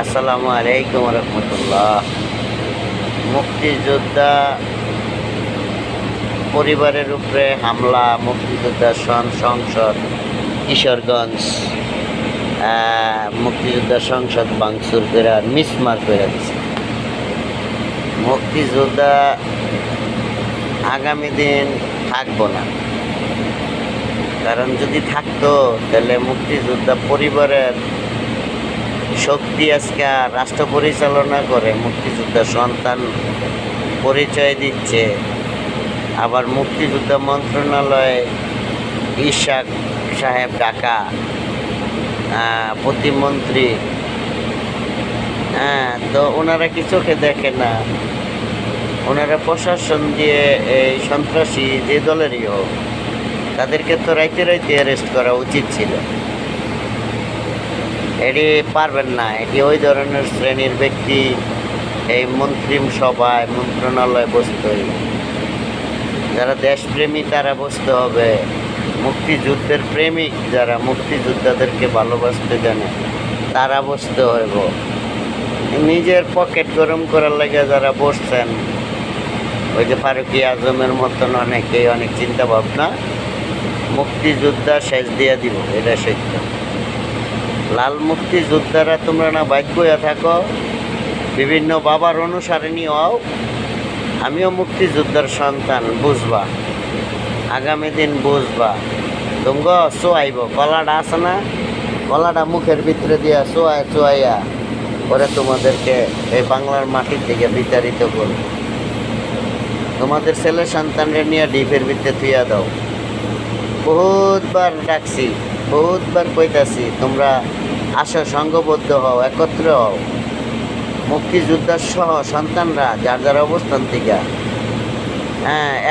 আসসালামু আলাইকুম রহমতুল্লাহ। মুক্তিযোদ্ধা পরিবারের উপরে হামলা, মুক্তিযোদ্ধা সংসদ কিশোরগঞ্জ, মুক্তিযোদ্ধা সংসদ ভাঙচুর করে মিসমার করে দিচ্ছে। মুক্তিযোদ্ধা আগামী দিন থাকবো না, কারণ যদি থাকতো তাহলে মুক্তিযোদ্ধা পরিবারের শক্তি আজকে রাষ্ট্র পরিচালনা করে, মুক্তিযোদ্ধা সন্তান পরিচয় দিচ্ছে। আবার মুক্তিযোদ্ধা মন্ত্রণালয়ে ইশাক সাহেব ঢাকা প্রতিমন্ত্রী, তো ওনারা কি চোখে দেখে না? ওনারা প্রশাসন দিয়ে এই সন্ত্রাসী যে দলেরই হোক তাদেরকে তো রাইতে রাইতে অ্যারেস্ট করা উচিত ছিল। এটি পারবেন না, এটি ওই ধরনের শ্রেণীর ব্যক্তি এই মন্ত্রী সভায় মন্ত্রণালয়ে বসতে হইবে। যারা দেশপ্রেমী তারা বসতে হবে, মুক্তিযুদ্ধের প্রেমিক যারা মুক্তিযোদ্ধাদেরকে ভালোবাসতে জানে তারা বসতে হইব। নিজের পকেট গরম করার লাগে যারা বসছেন, ওই যে ফারুকি আজমের মতন অনেকেই অনেক চিন্তা ভাবনা, মুক্তিযোদ্ধা শেষ দিয়ে দিব, এটা সত্য। লাল মুক্তিযোদ্ধারা তোমরা না বাধ্য হয়ে থাকো, বিভিন্ন বাবার অনুসারণী হও। আমিও মুক্তিযোদ্ধার সন্তান, বুঝবা, আগামী দিন বুঝবা। তোমগ চোয়াইব, কলাটা আছে না, কলাটা মুখের ভিতরে দিয়া চোয়াইয়া পরে তোমাদেরকে এই বাংলার মাটির থেকে বিতাড়িত করব। তোমাদের ছেলে সন্তানরা নিয়ে ডিপের ভিতরে থুইয়া দাও। বহুতবার ডাকছি, বহুতবার কইতাছি, তোমরা আসো, সংঘবদ্ধ হও, একত্র হও। মুক্তিযোদ্ধার সহ সন্তানরা যার যার অবস্থান থেকে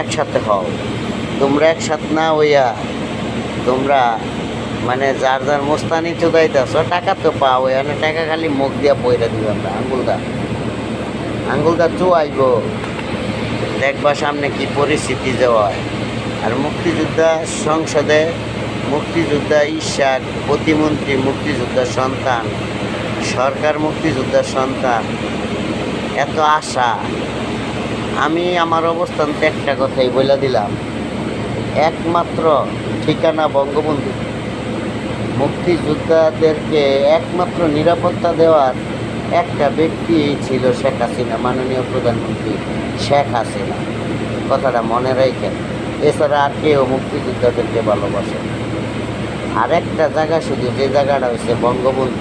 একসাথে হও। তোমরা একসাথে না হইয়া তোমরা মানে যার যার মোস্তানি চুদাইতেছ, টাকা তো পাও, এখানে টাকা খালি মুখ দিয়া পয়রা দিব। আমরা আঙ্গুলদা চুয়াইব, দেখবা সামনে কি পরিস্থিতি যে হয়। আর মুক্তিযোদ্ধা সংসদে মুক্তিযোদ্ধা ইশাক প্রতিমন্ত্রী মুক্তিযোদ্ধার সন্তান, সরকার মুক্তিযোদ্ধার সন্তান, এত আশা। আমি আমার অবস্থান তো একটা কথাই বলে দিলাম, একমাত্র ঠিকানা বঙ্গবন্ধু। মুক্তিযোদ্ধাদেরকে একমাত্র নিরাপত্তা দেওয়ার একটা ব্যক্তি ছিল শেখ হাসিনা, মাননীয় প্রধানমন্ত্রী শেখ হাসিনা। কথাটা মনে রাখেন। এছাড়া আর কেউ মুক্তিযোদ্ধাদেরকে ভালোবাসে। আর একটা জায়গা শুধু, যে জায়গাটা হচ্ছে বঙ্গবন্ধু।